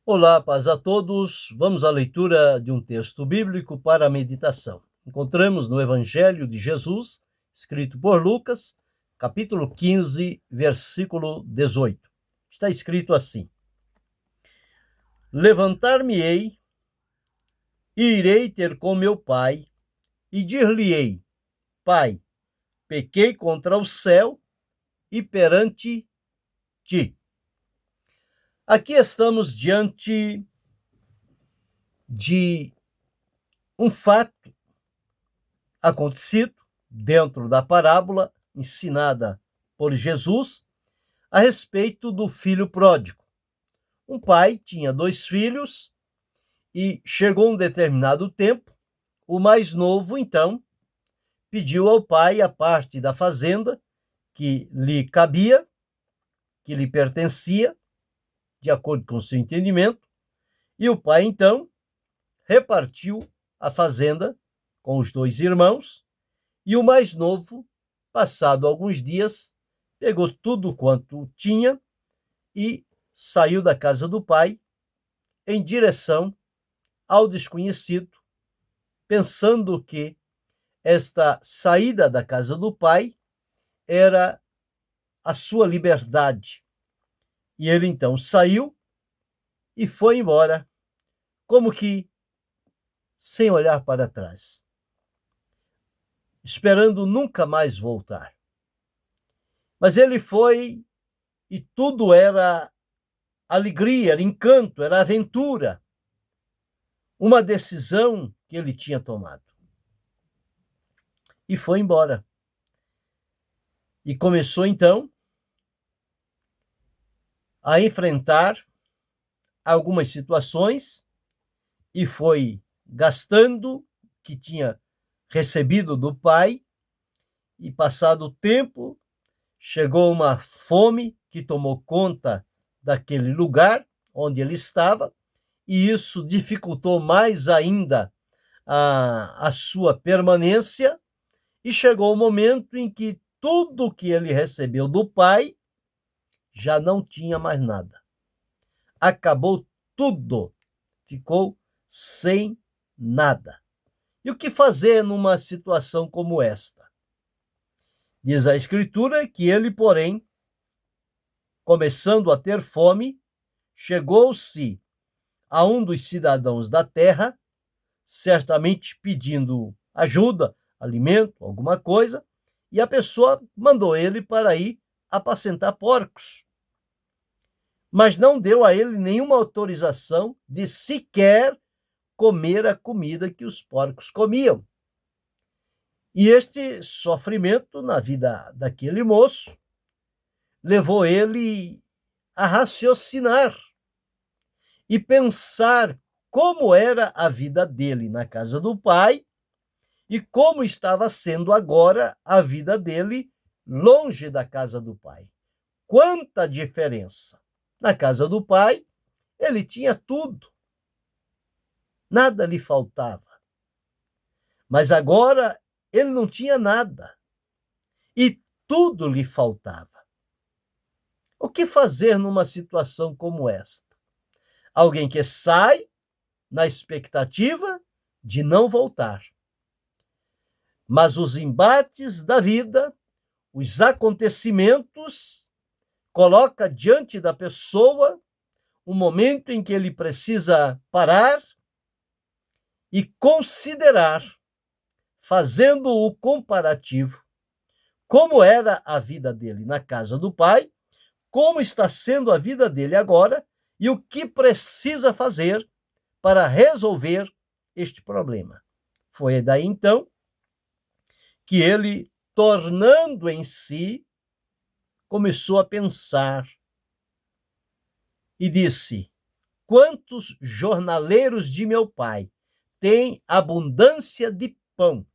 Olá, paz a todos. Vamos à leitura de um texto bíblico para a meditação. Encontramos no Evangelho de Jesus, escrito por Lucas, capítulo 15, versículo 18. Está escrito assim: Levantar-me-ei e irei ter com meu pai e dir-lhe-ei: Pai, pequei contra o céu e perante ti. Aqui estamos diante de um fato acontecido dentro da parábola ensinada por Jesus a respeito do filho pródigo. Um pai tinha dois filhos e chegou um determinado tempo, o mais novo, então, pediu ao pai a parte da fazenda que lhe cabia, que lhe pertencia, de acordo com seu entendimento, e o pai, então, repartiu a fazenda com os dois irmãos. E o mais novo, passado alguns dias, pegou tudo quanto tinha e saiu da casa do pai em direção ao desconhecido, pensando que esta saída da casa do pai era a sua liberdade. E ele então saiu e foi embora, como que sem olhar para trás, esperando nunca mais voltar. Mas ele foi e tudo era alegria, era encanto, era aventura, uma decisão que ele tinha tomado. E foi embora. E começou então a enfrentar algumas situações e foi gastando o que tinha recebido do pai, e passado o tempo, chegou uma fome que tomou conta daquele lugar onde ele estava, e isso dificultou mais ainda a sua permanência, e chegou o momento em que tudo que ele recebeu do pai já não tinha mais nada. Acabou tudo, ficou sem nada. E o que fazer numa situação como esta? Diz a Escritura que ele, porém, começando a ter fome, chegou-se a um dos cidadãos da terra, certamente pedindo ajuda, alimento, alguma coisa, e a pessoa mandou ele para ir apacentar porcos. Mas não deu a ele nenhuma autorização de sequer comer a comida que os porcos comiam. E este sofrimento na vida daquele moço levou ele a raciocinar e pensar como era a vida dele na casa do pai e como estava sendo agora a vida dele longe da casa do pai. Quanta diferença! Na casa do pai, ele tinha tudo, nada lhe faltava. Mas agora ele não tinha nada e tudo lhe faltava. O que fazer numa situação como esta? Alguém que sai na expectativa de não voltar. Mas os embates da vida, os acontecimentos, coloca diante da pessoa um momento em que ele precisa parar e considerar, fazendo o comparativo, como era a vida dele na casa do pai, como está sendo a vida dele agora e o que precisa fazer para resolver este problema. Foi daí então que ele, tornando em si, começou a pensar e disse: quantos jornaleiros de meu pai têm abundância de pão,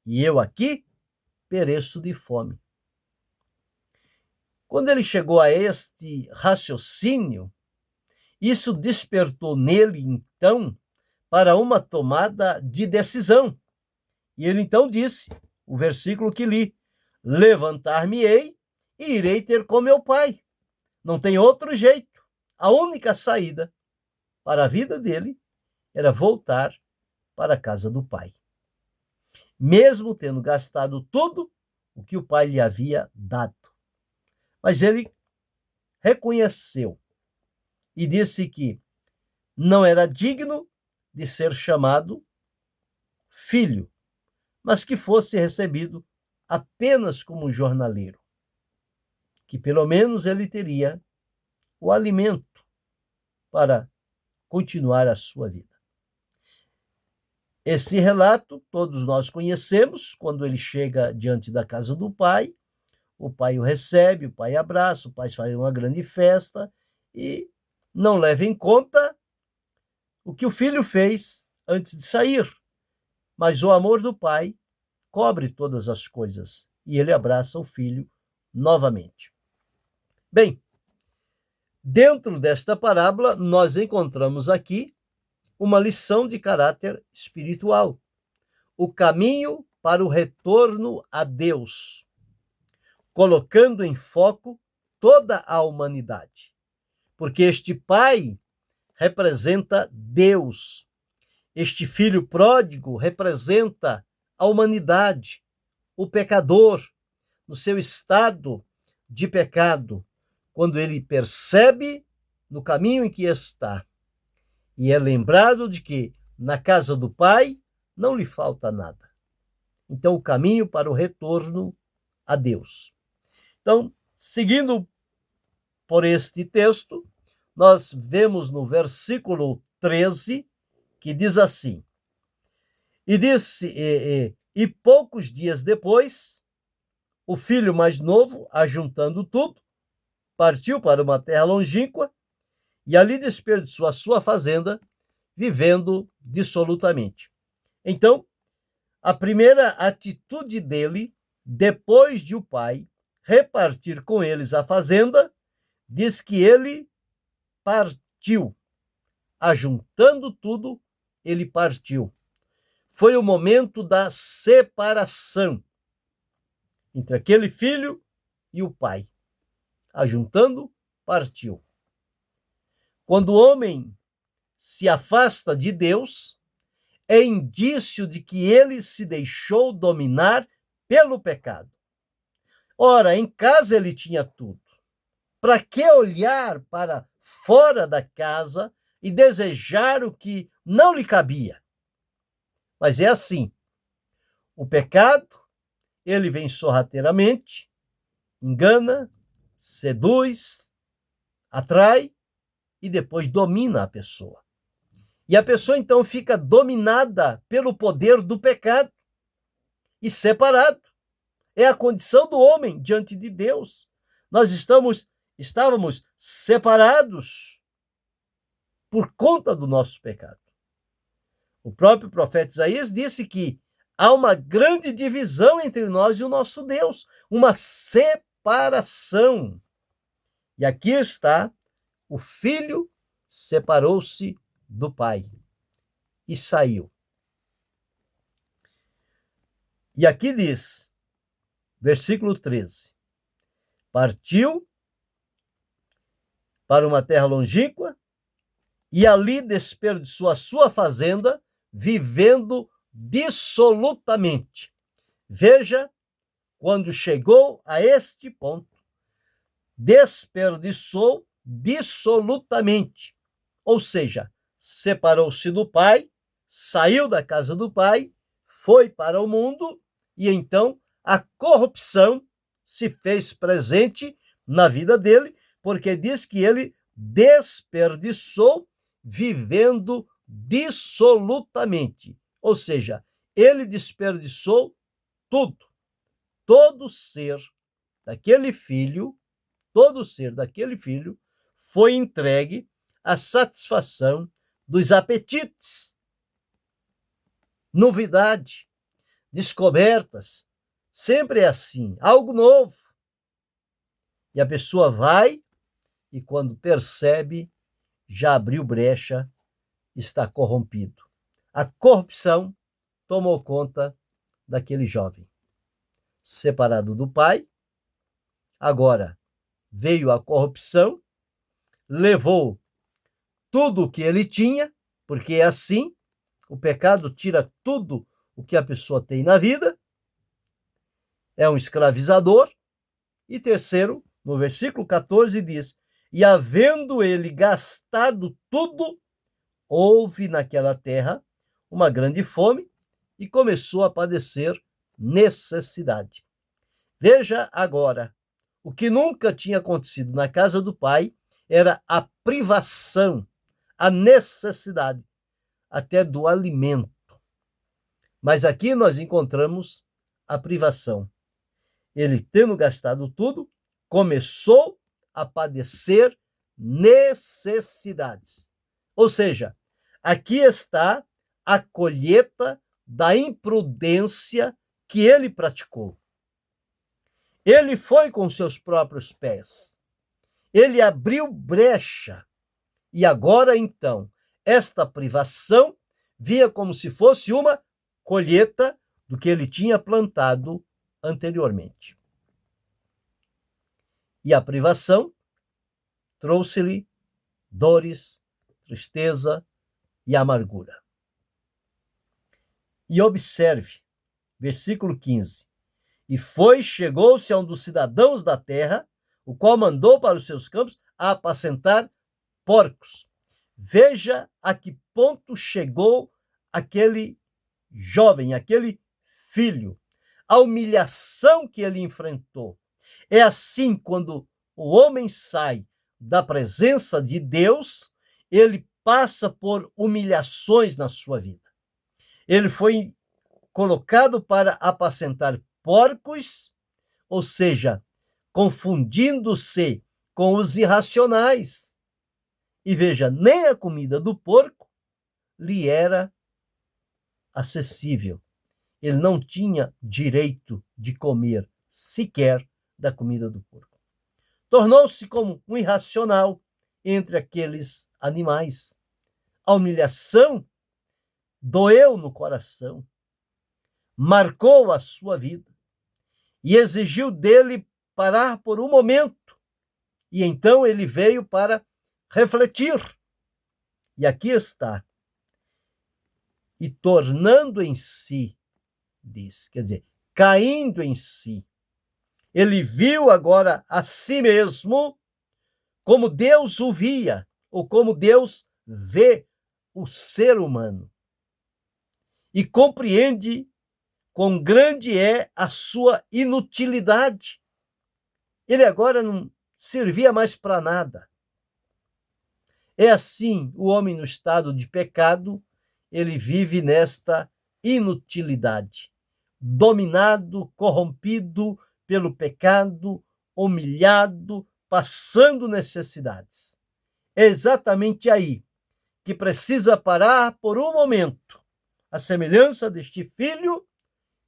e eu aqui pereço de fome. Quando ele chegou a este raciocínio, isso despertou nele, então, para uma tomada de decisão. E ele então disse, o versículo que li: levantar-me-ei e irei ter com meu pai. Não tem outro jeito. A única saída para a vida dele era voltar para a casa do pai, mesmo tendo gastado tudo o que o pai lhe havia dado. Mas ele reconheceu e disse que não era digno de ser chamado filho, mas que fosse recebido apenas como jornaleiro, que pelo menos ele teria o alimento para continuar a sua vida. Esse relato todos nós conhecemos. Quando ele chega diante da casa do pai, o pai o recebe, o pai abraça, o pai faz uma grande festa e não leva em conta o que o filho fez antes de sair. Mas o amor do pai cobre todas as coisas e ele abraça o filho novamente. Bem, dentro desta parábola, nós encontramos aqui uma lição de caráter espiritual, o caminho para o retorno a Deus, colocando em foco toda a humanidade, porque este pai representa Deus, este filho pródigo representa a humanidade, o pecador, no seu estado de pecado, quando ele percebe no caminho em que está e é lembrado de que na casa do pai não lhe falta nada. Então, o caminho para o retorno a Deus. Então, seguindo por este texto, nós vemos no versículo 13 que diz assim: e disse, e poucos dias depois, o filho mais novo, ajuntando tudo, partiu para uma terra longínqua e ali desperdiçou a sua fazenda, vivendo dissolutamente. Então, a primeira atitude dele, depois de o pai repartir com eles a fazenda, diz que ele partiu. Ajuntando tudo, ele partiu. Foi o momento da separação entre aquele filho e o pai. Ajuntando, partiu. Quando o homem se afasta de Deus, é indício de que ele se deixou dominar pelo pecado. Ora, em casa ele tinha tudo. Para que olhar para fora da casa e desejar o que não lhe cabia? Mas é assim. O pecado, ele vem sorrateiramente, engana, seduz, atrai e depois domina a pessoa. E a pessoa então fica dominada pelo poder do pecado e separado. É a condição do homem diante de Deus. Nós estávamos separados por conta do nosso pecado. O próprio profeta Isaías disse que há uma grande divisão entre nós e o nosso Deus, uma separação. E aqui está, o filho separou-se do pai e saiu. E aqui diz, versículo 13, partiu para uma terra longínqua e ali desperdiçou a sua fazenda, vivendo dissolutamente. Veja, quando chegou a este ponto, desperdiçou dissolutamente, ou seja, separou-se do pai, saiu da casa do pai, foi para o mundo e então a corrupção se fez presente na vida dele, porque diz que ele desperdiçou vivendo dissolutamente, ou seja, ele desperdiçou tudo. Todo ser daquele filho foi entregue à satisfação dos apetites, novidade, descobertas. Sempre é assim, algo novo. E a pessoa vai e quando percebe, já abriu brecha, está corrompido. A corrupção tomou conta daquele jovem. Separado do pai, agora veio a corrupção, levou tudo o que ele tinha, porque é assim, o pecado tira tudo o que a pessoa tem na vida, é um escravizador. E terceiro, no versículo 14 diz: e havendo ele gastado tudo, houve naquela terra uma grande fome e começou a padecer necessidade. Veja agora, o que nunca tinha acontecido na casa do pai era a privação, a necessidade, até do alimento. Mas aqui nós encontramos a privação. Ele, tendo gastado tudo, começou a padecer necessidades. Ou seja, aqui está a colheita da imprudência que ele praticou. Ele foi com seus próprios pés. Ele abriu brecha. E agora, então, esta privação via como se fosse uma colheita do que ele tinha plantado anteriormente. E a privação trouxe-lhe dores, tristeza e amargura. E observe, versículo 15. E chegou-se a um dos cidadãos da terra, o qual mandou para os seus campos a apacentar porcos. Veja a que ponto chegou aquele jovem, aquele filho, a humilhação que ele enfrentou. É assim, quando o homem sai da presença de Deus, ele passa por humilhações na sua vida. Ele foi colocado para apacentar porcos, ou seja, confundindo-se com os irracionais. E veja, nem a comida do porco lhe era acessível. Ele não tinha direito de comer sequer da comida do porco. Tornou-se como um irracional entre aqueles animais. A humilhação doeu no coração, marcou a sua vida e exigiu dele parar por um momento. E então ele veio para refletir. E aqui está. E tornando em si, diz, quer dizer, caindo em si, ele viu agora a si mesmo como Deus o via, ou como Deus vê o ser humano. E compreende quão grande é a sua inutilidade. Ele agora não servia mais para nada. É assim, o homem no estado de pecado, ele vive nesta inutilidade, dominado, corrompido pelo pecado, humilhado, passando necessidades. É exatamente aí que precisa parar por um momento, a semelhança deste filho,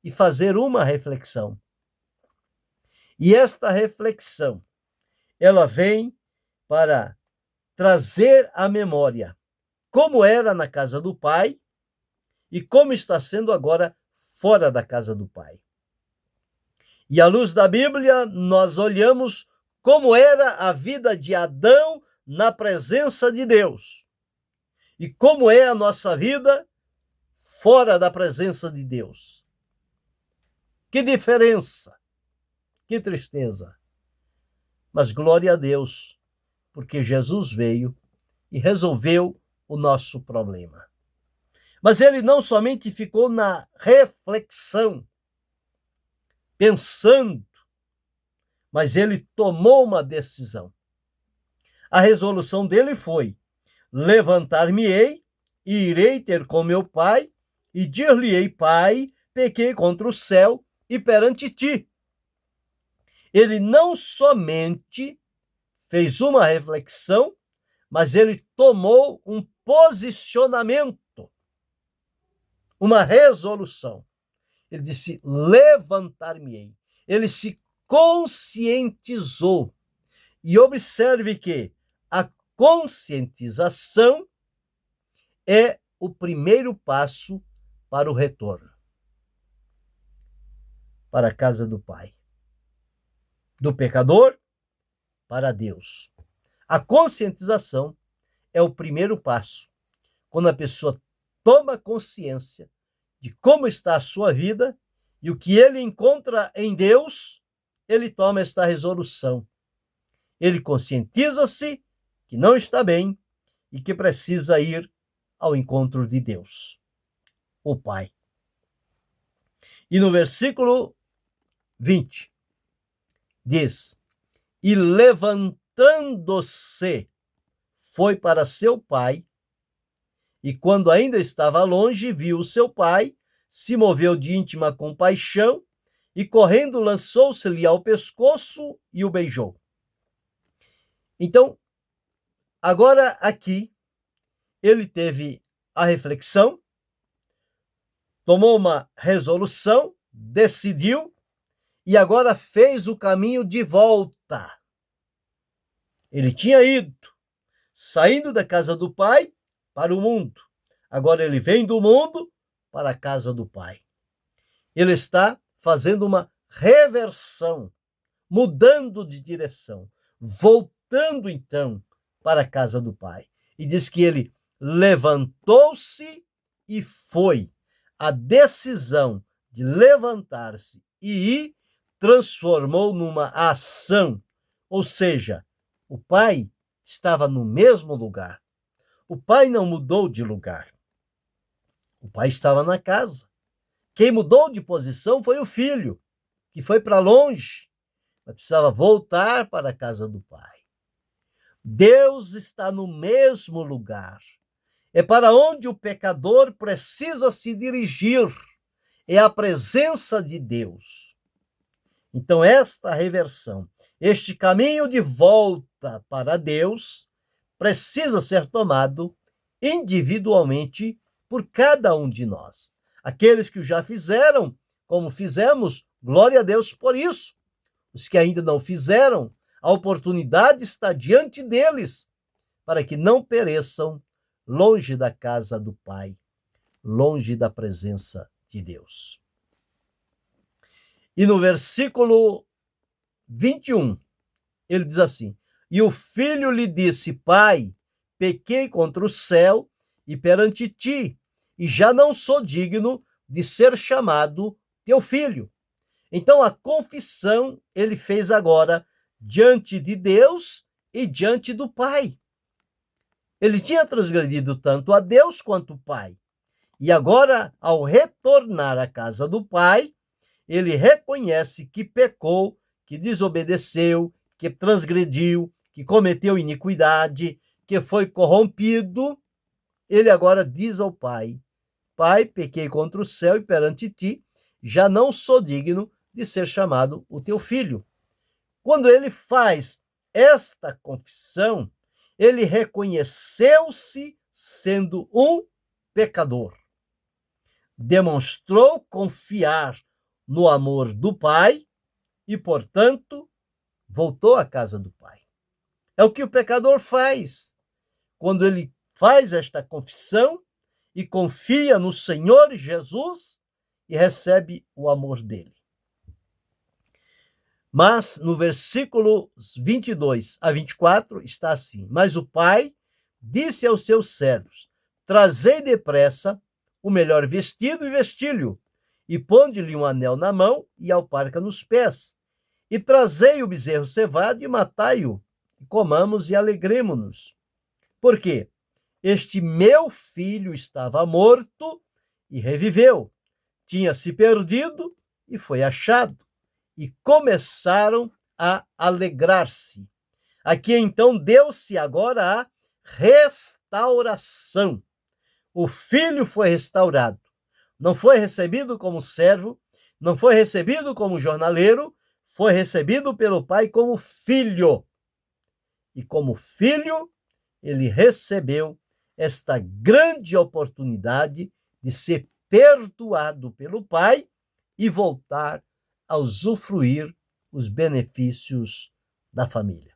e fazer uma reflexão. E esta reflexão, ela vem para trazer à memória como era na casa do pai e como está sendo agora fora da casa do pai. E à luz da Bíblia, nós olhamos como era a vida de Adão na presença de Deus e como é a nossa vida fora da presença de Deus. Que diferença, que tristeza. Mas glória a Deus, porque Jesus veio e resolveu o nosso problema. Mas ele não somente ficou na reflexão, pensando, mas ele tomou uma decisão. A resolução dele foi: levantar-me-ei e irei ter com meu pai e dir-lhe-ei: Pai, pequei contra o céu e perante ti. Ele não somente fez uma reflexão, mas ele tomou um posicionamento, uma resolução. Ele disse: levantar-me-ei. Ele se conscientizou. E observe que a conscientização é o primeiro passo para o retorno para a casa do Pai. Do pecador para Deus. A conscientização é o primeiro passo. Quando a pessoa toma consciência de como está a sua vida e o que ele encontra em Deus, ele toma esta resolução. Ele conscientiza-se que não está bem e que precisa ir ao encontro de Deus, o Pai. E no versículo 20, diz: E levantando-se, foi para seu pai, e quando ainda estava longe, viu seu pai, se moveu de íntima compaixão, e correndo lançou-se-lhe ao pescoço e o beijou. Então, agora aqui, ele teve a reflexão, tomou uma resolução, decidiu, e agora fez o caminho de volta. Ele tinha ido, saindo da casa do pai para o mundo. Agora ele vem do mundo para a casa do pai. Ele está fazendo uma reversão, mudando de direção, voltando então para a casa do pai. E diz que ele levantou-se e foi. A decisão de levantar-se e ir transformou numa ação, ou seja, o pai estava no mesmo lugar. O pai não mudou de lugar. O pai estava na casa. Quem mudou de posição foi o filho, que foi para longe, mas precisava voltar para a casa do pai. Deus está no mesmo lugar. É para onde o pecador precisa se dirigir. É a presença de Deus. Então, esta reversão, este caminho de volta para Deus, precisa ser tomado individualmente por cada um de nós. Aqueles que já fizeram, como fizemos, glória a Deus por isso. Os que ainda não fizeram, a oportunidade está diante deles, para que não pereçam longe da casa do Pai, longe da presença de Deus. E no versículo 21, ele diz assim: E o filho lhe disse: Pai, pequei contra o céu e perante ti, e já não sou digno de ser chamado teu filho. Então a confissão ele fez agora diante de Deus e diante do Pai. Ele tinha transgredido tanto a Deus quanto o Pai. E agora, ao retornar à casa do Pai, ele reconhece que pecou, que desobedeceu, que transgrediu, que cometeu iniquidade, que foi corrompido. Ele agora diz ao Pai: Pai, pequei contra o céu e perante ti, já não sou digno de ser chamado o teu filho. Quando ele faz esta confissão, ele reconheceu-se sendo um pecador. Demonstrou confiar no amor do Pai e, portanto, voltou à casa do Pai. É o que o pecador faz quando ele faz esta confissão e confia no Senhor Jesus e recebe o amor dele. Mas no versículo 22 a 24 está assim: Mas o pai disse aos seus servos: Trazei depressa o melhor vestido e vestilho, e ponde-lhe um anel na mão e alparca nos pés. E trazei o bezerro cevado e matai-o, e comamos e alegremo-nos. Por quê? Este meu filho estava morto e reviveu, tinha se perdido e foi achado. E começaram a alegrar-se. Aqui então deu-se agora a restauração. O filho foi restaurado. Não foi recebido como servo, não foi recebido como jornaleiro, foi recebido pelo pai como filho. E como filho, ele recebeu esta grande oportunidade de ser perdoado pelo pai e voltar a usufruir os benefícios da família.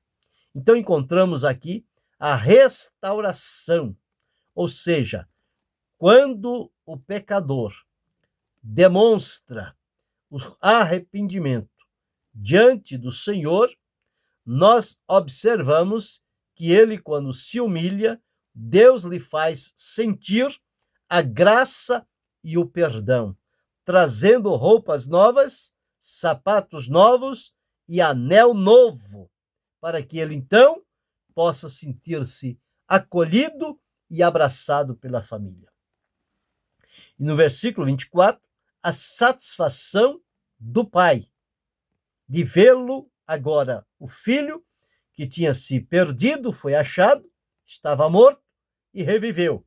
Então encontramos aqui a restauração, ou seja, quando o pecador demonstra o arrependimento diante do Senhor, nós observamos que ele, quando se humilha, Deus lhe faz sentir a graça e o perdão, trazendo roupas novas, sapatos novos e anel novo, para que ele então possa sentir-se acolhido e abraçado pela família. E no versículo 24, a satisfação do pai de vê-lo agora, o filho que tinha se perdido, foi achado, estava morto e reviveu.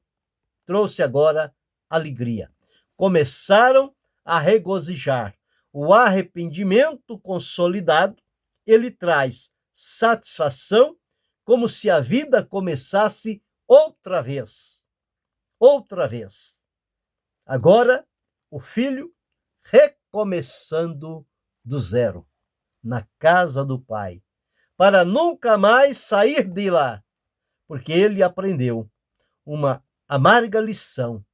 Trouxe agora alegria. Começaram a regozijar. O arrependimento consolidado, ele traz satisfação, como se a vida começasse outra vez. Outra vez. Agora, o filho recomeçando do zero, na casa do pai, para nunca mais sair de lá, porque ele aprendeu uma amarga lição,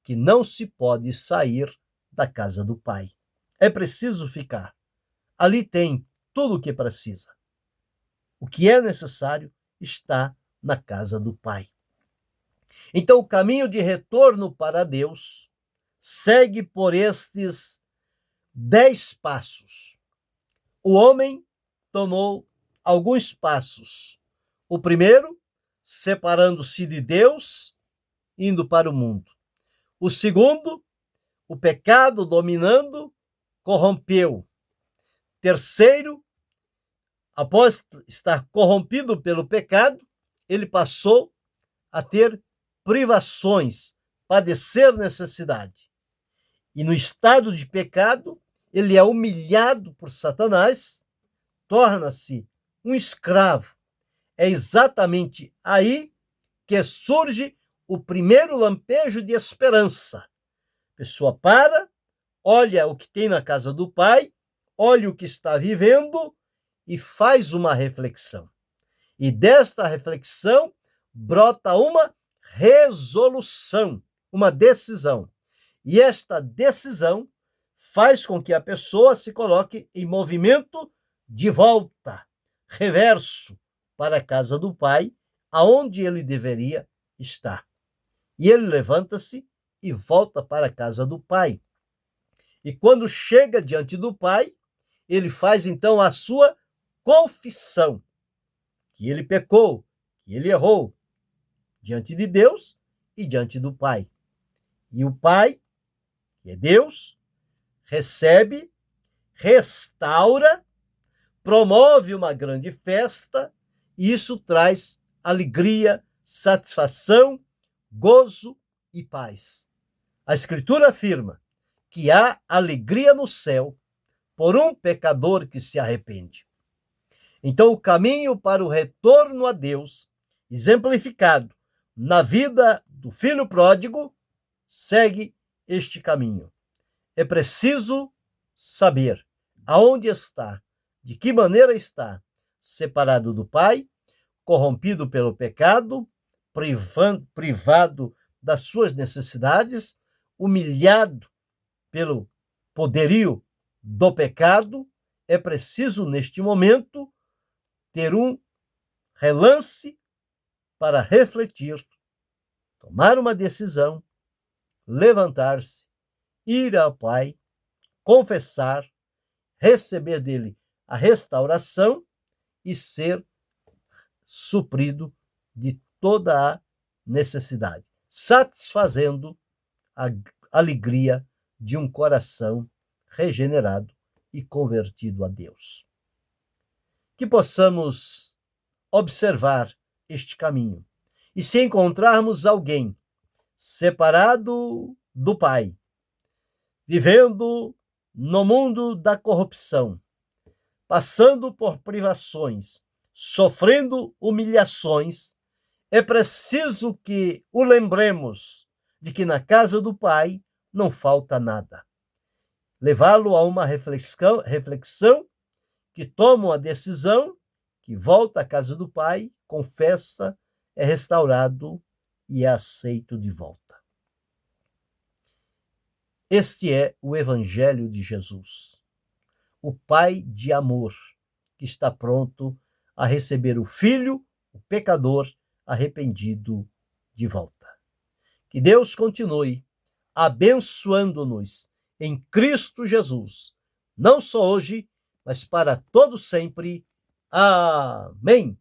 que não se pode sair da casa do pai. É preciso ficar. Ali tem tudo o que precisa. O que é necessário está na casa do pai. Então, o caminho de retorno para Deus segue por estes 10 passos. O homem tomou alguns passos. O primeiro, separando-se de Deus, indo para o mundo. O segundo, o pecado dominando, corrompeu. Terceiro, após estar corrompido pelo pecado, ele passou a ter privações, padecer necessidade. E no estado de pecado, ele é humilhado por Satanás, torna-se um escravo. É exatamente aí que surge o primeiro lampejo de esperança. A pessoa para, olha o que tem na casa do pai, olha o que está vivendo e faz uma reflexão. E desta reflexão brota uma resolução, uma decisão. E esta decisão faz com que a pessoa se coloque em movimento de volta, reverso, para a casa do pai, aonde ele deveria estar. E ele levanta-se e volta para a casa do pai. E quando chega diante do pai, ele faz então a sua confissão, que ele pecou, que ele errou, diante de Deus e diante do pai. E o pai, que é Deus, recebe, restaura, promove uma grande festa, e isso traz alegria, satisfação, gozo e paz. A Escritura afirma que há alegria no céu por um pecador que se arrepende. Então, o caminho para o retorno a Deus, exemplificado na vida do filho pródigo, segue este caminho. É preciso saber aonde está, de que maneira está, separado do Pai, corrompido pelo pecado, privado das suas necessidades, humilhado pelo poderio do pecado. É preciso, neste momento, ter um relance para refletir, tomar uma decisão, levantar-se, ir ao Pai, confessar, receber dele a restauração e ser suprido de toda a necessidade, satisfazendo a alegria de um coração regenerado e convertido a Deus. Que possamos observar este caminho. E se encontrarmos alguém separado do Pai, vivendo no mundo da corrupção, passando por privações, sofrendo humilhações, é preciso que o lembremos de que na casa do Pai não falta nada. Levá-lo a uma reflexão que toma uma decisão, que volta à casa do Pai, confessa, é restaurado e é aceito de volta. Este é o Evangelho de Jesus, o Pai de amor, que está pronto a receber o Filho, o pecador, arrependido de volta. Que Deus continue abençoando-nos em Cristo Jesus, não só hoje, mas para todo sempre. Amém.